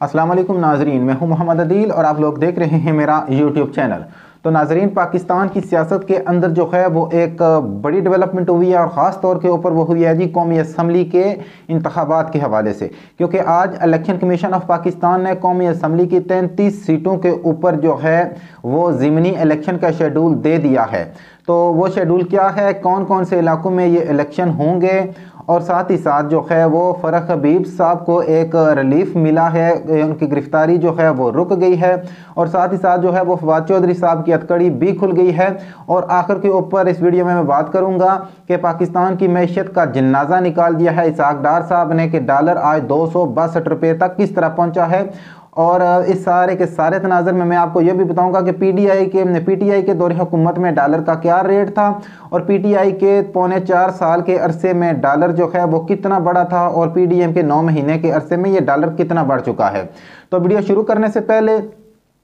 अस्सलाम वालेकुम नाजरीन, मैं हूं मोहम्मद अदील और आप लोग देख रहे हैं मेरा यूट्यूब चैनल। तो नाजरीन, पाकिस्तान की सियासत के अंदर जो है वो एक बड़ी डेवलपमेंट हुई है और ख़ास तौर के ऊपर वो हुई है जी कौमी असम्बली के इंतखाबात के हवाले से। क्योंकि आज इलेक्शन कमीशन ऑफ पाकिस्तान ने कौमी असम्बली की 33 सीटों के ऊपर जो है वो ज़िमनी इलेक्शन का शेड्यूल दे दिया है। तो वो शेड्यूल क्या है, कौन कौन से इलाकों में ये इलेक्शन होंगे, और साथ ही साथ जो है वो फ़रख हबीब साहब को एक रिलीफ मिला है, उनकी गिरफ्तारी जो है वो रुक गई है, और साथ ही साथ जो है वो फवाद चौधरी साहब की हथकड़ी भी खुल गई है। और आखिर के ऊपर इस वीडियो में मैं बात करूंगा कि पाकिस्तान की मैशियत का जनाजा निकाल दिया है इसहाक डार साहब ने कि डॉलर आज 262 रुपये तक किस तरह पहुंचा है। और इस सारे के सारे तनाज़र में मैं आपको यह भी बताऊंगा कि पीटीआई के दौरे हुकूमत में डॉलर का क्या रेट था, और पीटीआई के पौने 4 साल के अरसे में डॉलर जो है वो कितना बढ़ा था, और पीडीएम के 9 महीने के अरसे में ये डॉलर कितना बढ़ चुका है। तो वीडियो शुरू करने से पहले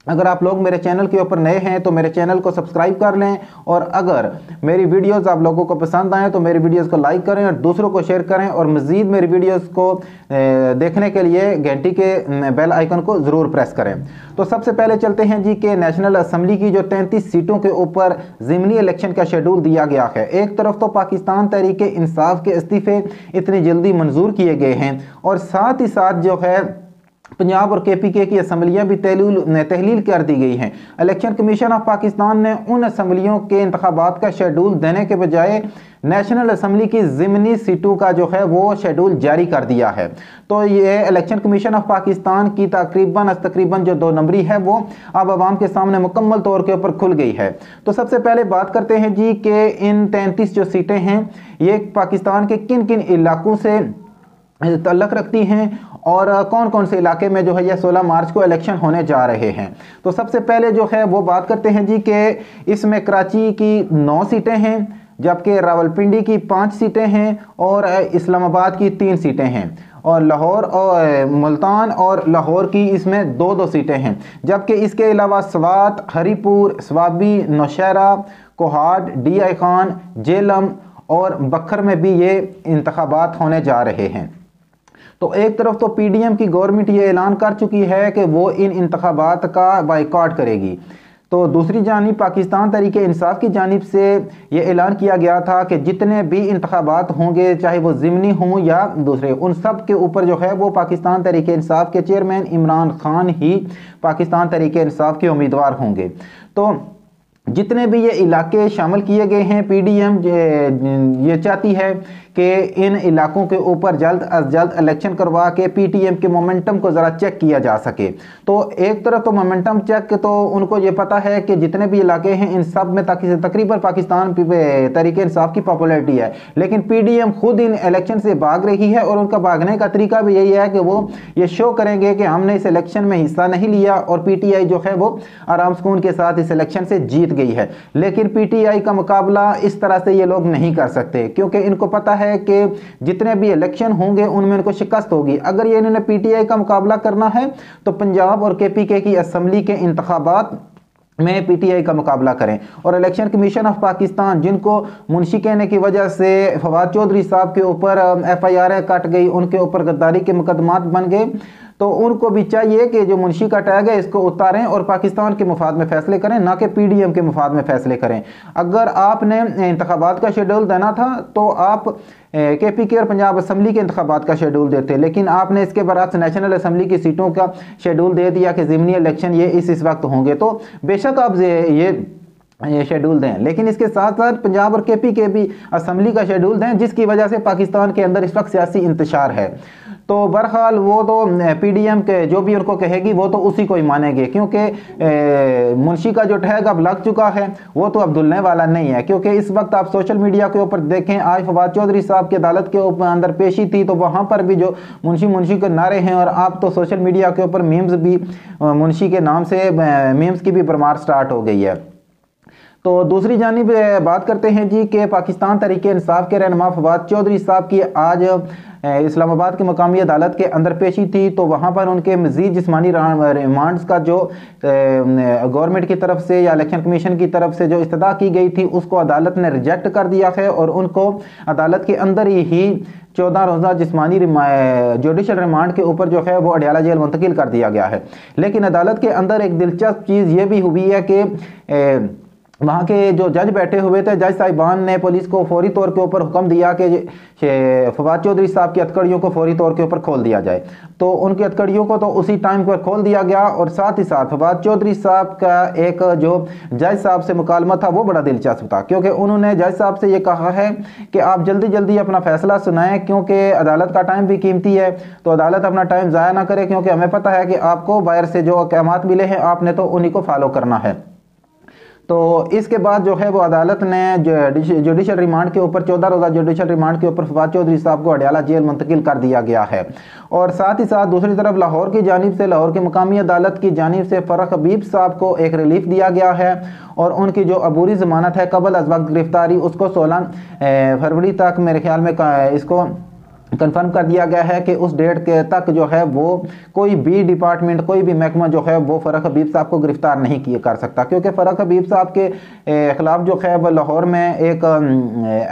अगर आप लोग मेरे चैनल के ऊपर नए हैं तो मेरे चैनल को सब्सक्राइब कर लें, और अगर मेरी वीडियोस आप लोगों को पसंद आए तो मेरी वीडियोस को लाइक करें और दूसरों को शेयर करें, और मज़ीद मेरी वीडियोस को देखने के लिए घंटी के बेल आइकन को ज़रूर प्रेस करें। तो सबसे पहले चलते हैं जी कि नेशनल असम्बली की जो 33 सीटों के ऊपर ज़िमनी इलेक्शन का शेड्यूल दिया गया है। एक तरफ तो पाकिस्तान तहरीक इंसाफ के इस्तीफ़े इतनी जल्दी मंजूर किए गए हैं, और साथ ही साथ जो है पंजाब और केपीके की असम्बलियाँ भी तहलील कर दी गई हैं। इलेक्शन कमीशन ऑफ पाकिस्तान ने उन असम्बलियों के इंतखाबात का शेड्यूल देने के बजाय नेशनल असम्बली की ज़िमनी सीटों का जो है वो शेड्यूल जारी कर दिया है। तो ये इलेक्शन कमीशन ऑफ पाकिस्तान की तकरीबन जो 2 नंबरी है वो अब आवाम के सामने मुकम्मल तौर के ऊपर खुल गई है। तो सबसे पहले बात करते हैं जी कि इन 33 जो सीटें हैं ये पाकिस्तान के किन किन इलाकों से तल्लक रखती हैं, और कौन कौन से इलाके में जो है यह 16 मार्च को इलेक्शन होने जा रहे हैं। तो सबसे पहले जो है वो बात करते हैं जी कि इसमें कराची की 9 सीटें हैं, जबकि रावलपिंडी की 5 सीटें हैं, और इस्लामाबाद की 3 सीटें हैं, और लाहौर और मुल्तान और लाहौर की इसमें 2-2 सीटें हैं। जबकि इसके अलावा स्वात, हरीपुर, स्वाबी, नौशहरा, कोहाट, DI खान, जेलम और बखर में भी ये इंतखाबात होने जा रहे हैं। तो एक तरफ तो पीडीएम की गवर्नमेंट ये ऐलान कर चुकी है कि वो इन इंतखाबात का बाइकआउट करेगी, तो दूसरी जानिब पाकिस्तान तहरीक इंसाफ की जानिब से ये ऐलान किया गया था कि जितने भी इंतखाबात होंगे, चाहे वो ज़िमनी हों या दूसरे, उन सब के ऊपर जो है वो पाकिस्तान तहरीक इंसाफ के चेयरमैन इमरान खान ही पाकिस्तान तहरीक इंसाफ के उम्मीदवार होंगे। तो जितने भी ये इलाके शामिल किए गए हैं, पीडीएम ये चाहती है कि इन इलाकों के ऊपर जल्द अज जल्द इलेक्शन करवा के पीटीएम के मोमेंटम को ज़रा चेक किया जा सके। तो एक तरफ तो मोमेंटम चेक, तो उनको ये पता है कि जितने भी इलाके हैं इन सब में तकरीबन पाकिस्तान तहरीक इंसाफ की पॉपुलैरिटी है, लेकिन पीडीएम खुद इन इलेक्शन से भाग रही है, और उनका भागने का तरीका भी यही है कि वो ये शो करेंगे कि हमने इस इलेक्शन में हिस्सा नहीं लिया, और पीटीआई जो है वो आराम सुकून के साथ इस इलेक्शन से जीत गई है। लेकिन पीटीआई का मुकाबला इस तरह से ये लोग नहीं कर सकते, क्योंकि इनको पता है कि जितने भी इलेक्शन होंगे उनमें इनको शिकस्त होगी। अगर ये इन्होंने पीटीआई का मुकाबला करना है तो पंजाब और केपीके की असम्बली के इंतखाबात में पीटीआई का मुकाबला करें। और इलेक्शन कमीशन ऑफ पाकिस्तान, जिनको मुंशी कहने की वजह से फवाद चौधरी साहब के ऊपर FIR कट गई, उनके ऊपर गद्दारी के मुकदमात बन गए, तो उनको भी चाहिए कि जो मुंशी का टैग है इसको उतारें और पाकिस्तान के मुफाद में फैसले करें, ना कि पीडीएम के मुफाद में फैसले करें। अगर आपने इंतखाबात का शेड्यूल देना था तो आप केपीके और पंजाब असम्बली के इंतखाबात का शेड्यूल देते, लेकिन आपने इसके बरअक्स नेशनल असम्बली की सीटों का शेड्यूल दे दिया कि ज़िमनी इलेक्शन ये इस वक्त होंगे। तो बेशक आप ये शेड्यूल दें, लेकिन इसके साथ साथ पंजाब और केपीके भी असम्बली का शेड्यूल दें, जिसकी वजह से पाकिस्तान के अंदर इस वक्त सियासी इंतशार है। तो बहरहाल वो तो पीडीएम के जो भी उनको कहेगी वो तो उसी को ही मानेंगे, क्योंकि मुंशी का जो टैग अब लग चुका है वो तो अब धुलने वाला नहीं है। क्योंकि इस वक्त आप सोशल मीडिया के ऊपर देखें, आज फवाद चौधरी साहब की अदालत के ऊपर अंदर पेशी थी, तो वहाँ पर भी जो मुंशी के नारे हैं, और आप तो सोशल मीडिया के ऊपर मीम्स भी मुंशी के नाम से मीम्स की भी भरमार स्टार्ट हो गई है। तो दूसरी जानिब बात करते हैं जी कि पाकिस्तान तहरीक इंसाफ के रहनुमा फवाद चौधरी साहब की आज इस्लामाबाद की मकामी अदालत के अंदर पेशी थी, तो वहाँ पर उनके मज़ीद जिस्मानी रिमांड्स का जो गवर्नमेंट की तरफ से या इलेक्शन कमीशन की तरफ से जो इस्तदा की गई थी उसको अदालत ने रिजेक्ट कर दिया है और उनको अदालत के अंदर ही 14 रोज़ा जिस्मानी जुडिशल रिमांड के ऊपर जो है वो अडयाला जेल मुंतकिल कर दिया गया है। लेकिन अदालत के अंदर एक दिलचस्प चीज़ ये भी हुई है कि वहाँ के जो जज बैठे हुए थे, जज साहिबान ने पुलिस को फौरी तौर के ऊपर हुक्म दिया कि फवाद चौधरी साहब की हथकड़ियों को फौरी तौर के ऊपर खोल दिया जाए। तो उनकी हथकड़ियों को तो उसी टाइम पर खोल दिया गया और साथ ही साथ फवाद चौधरी साहब का एक जो जज साहब से मुकालमा था वो बड़ा दिलचस्प था, क्योंकि उन्होंने जज साहब से ये कहा है कि आप जल्दी जल्दी अपना फैसला सुनाएं, क्योंकि अदालत का टाइम भी कीमती है, तो अदालत अपना टाइम ज़ाया ना करे, क्योंकि हमें पता है कि आपको बाहर से जो अहकामात मिले हैं आपने तो उन्हीं को फॉलो करना है। तो इसके बाद जो है वो अदालत ने जुडिशल रिमांड के ऊपर 14 रोज़ा जुडिशल रिमांड के ऊपर फवाद चौधरी साहब को अडयाला जेल मुंतकिल कर दिया गया है। और साथ ही साथ दूसरी तरफ लाहौर की जानिब से, लाहौर की मकामी अदालत की जानिब से फ़रख हबीब साहब को एक रिलीफ दिया गया है और उनकी जो अबूरी ज़मानत है कबल अज़ वक्त गिरफ्तारी उसको 16 फरवरी तक मेरे ख्याल में इसको कंफर्म कर दिया गया है कि उस डेट के तक जो है वो कोई भी डिपार्टमेंट, कोई भी महकमा जो है वो फ़रख हबीब साहब को गिरफ्तार नहीं कर सकता, क्योंकि फ़रख हबीब साहब के ख़िलाफ़ जो है वो लाहौर में एक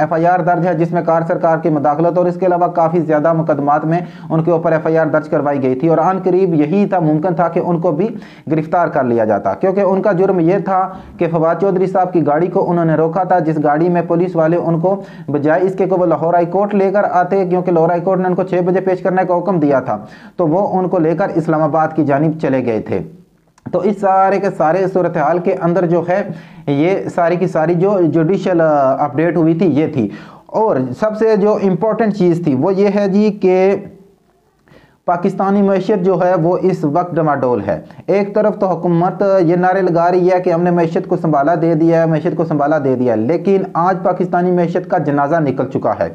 FIR दर्ज है जिसमें कार सरकार की मुदाखलत और इसके अलावा काफ़ी ज़्यादा मुकदमात में उनके ऊपर FIR दर्ज करवाई गई थी और आन करीब यही था, मुमकिन था कि उनको भी गिरफ्तार कर लिया जाता, क्योंकि उनका जुर्म यह था कि फवाद चौधरी साहब की गाड़ी को उन्होंने रोका था, जिस गाड़ी में पुलिस वाले उनको बजाय इसके को वो लाहौर हाई कोर्ट लेकर आते, क्योंकि लाहौर हाई कोर्ट ने उनको 6 बजे पेश करने का हुक्म दिया था, तो वो उनको लेकर इस्लामाबाद की जानिब चले गए थे। तो इस सारे के सारे सूरत हाल के अंदर जो है ये सारी की सारी जो जुडिशल अपडेट हुई थी ये थी। और सबसे जो इम्पोर्टेंट चीज़ थी वो ये है जी कि पाकिस्तानी मैशियत जो है वो इस वक्त डमाडोल है। एक तरफ तो हुकूमत ये नारे लगा रही है कि हमने मैशियत को संभाला दे दिया है, मैशियत को संभाला दे दिया है, लेकिन आज पाकिस्तानी मैशियत का जनाजा निकल चुका है,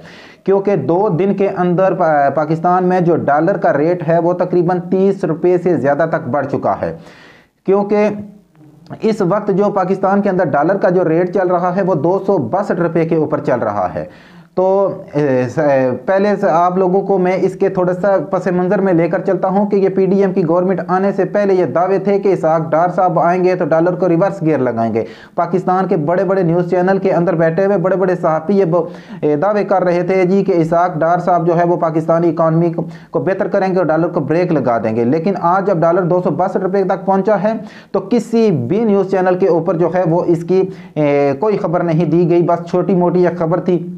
क्योंकि 2 दिन के अंदर पाकिस्तान में जो डॉलर का रेट है वो तकरीबन 30 रुपये से ज़्यादा तक बढ़ चुका है। क्योंकि इस वक्त जो पाकिस्तान के अंदर डॉलर का जो रेट चल रहा है वो 262 रुपये के ऊपर चल रहा है। तो पहले से आप लोगों को मैं इसके थोड़ा सा पस मंज़र में लेकर चलता हूं कि ये PDM की गवर्नमेंट आने से पहले ये दावे थे कि इसहाक डार साहब आएंगे तो डॉलर को रिवर्स गियर लगाएंगे। पाकिस्तान के बड़े बड़े न्यूज़ चैनल के अंदर बैठे हुए बड़े बड़े सहाफ़ी ये दावे कर रहे थे जी कि इसहाक डार साहब जो है वो पाकिस्तानी इकानमी को बेहतर करेंगे और डॉलर को ब्रेक लगा देंगे। लेकिन आज जब डॉलर 262 रुपये तक पहुँचा है तो किसी भी न्यूज़ चैनल के ऊपर जो है वो इसकी कोई खबर नहीं दी गई, बस छोटी मोटी एक खबर थी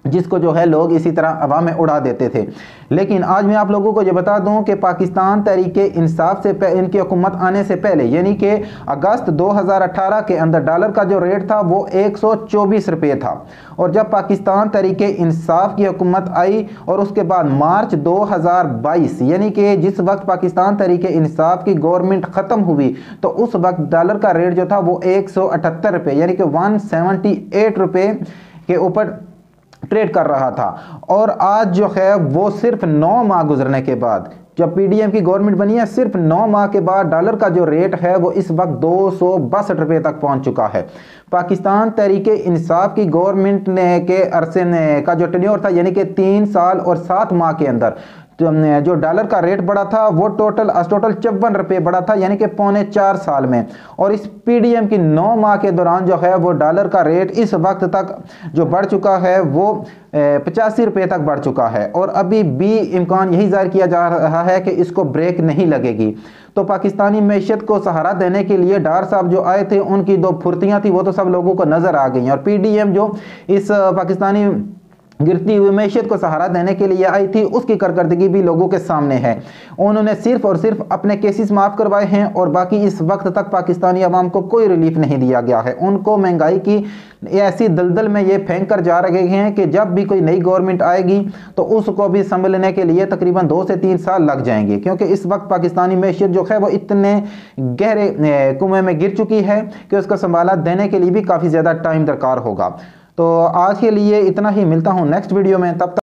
जिसको जो है लोग इसी तरह हवा में उड़ा देते थे। लेकिन आज मैं आप लोगों को ये बता दूं कि पाकिस्तान तहरीक इंसाफ से इनकी हुकूमत आने से पहले यानी कि अगस्त 2018 के अंदर डॉलर का जो रेट था वो 124 रुपये था, और जब पाकिस्तान तहरीक इंसाफ की हुकूमत आई और उसके बाद मार्च 2022 यानी कि जिस वक्त पाकिस्तान तहरीक इंसाफ की गवर्नमेंट ख़त्म हुई तो उस वक्त डॉलर का रेट जो था वो 178 रुपये यानी कि 178 रुपये के ऊपर ट्रेड कर रहा था। और आज जो है वो सिर्फ 9 माह गुजरने के बाद, जब PDM की गवर्नमेंट बनी है, सिर्फ 9 माह के बाद डॉलर का जो रेट है वो इस वक्त 262 रुपये तक पहुंच चुका है। पाकिस्तान तहरीक इंसाफ की गवर्नमेंट ने के अरसे का जो टेन्योर था यानी कि 3 साल और 7 माह के अंदर जो डॉलर का रेट बढ़ा था वो टोटल 54 रुपये बढ़ा था यानी कि पौने 4 साल में। और इस PDM की 9 माह के दौरान जो है वो डॉलर का रेट इस वक्त तक जो बढ़ चुका है वो 85 रुपये तक बढ़ चुका है, और अभी भी इम्कान यही जाहिर किया जा रहा है कि इसको ब्रेक नहीं लगेगी। तो पाकिस्तानी मैशियत को सहारा देने के लिए डार साहब जो आए थे उनकी 2 फुर्तियाँ थी वो तो सब लोगों को नज़र आ गई, और PDM जो इस पाकिस्तानी गिरती हुई मैशियत को सहारा देने के लिए आई थी उसकी कारकर्दगी भी लोगों के सामने है। उन्होंने सिर्फ और सिर्फ अपने केसेस माफ़ करवाए हैं और बाकी इस वक्त तक पाकिस्तानी अवाम को कोई रिलीफ नहीं दिया गया है। उनको महंगाई की ऐसी दलदल में ये फेंक कर जा रहे हैं कि जब भी कोई नई गवर्नमेंट आएगी तो उसको भी संभलने के लिए तकरीबन 2 से 3 साल लग जाएंगे, क्योंकि इस वक्त पाकिस्तानी मैशियत जो है वो इतने गहरे कुएं में गिर चुकी है कि उसको संभाला देने के लिए भी काफ़ी ज़्यादा टाइम दरकार होगा। तो आज के लिए इतना ही, मिलता हूँ नेक्स्ट वीडियो में, तब तक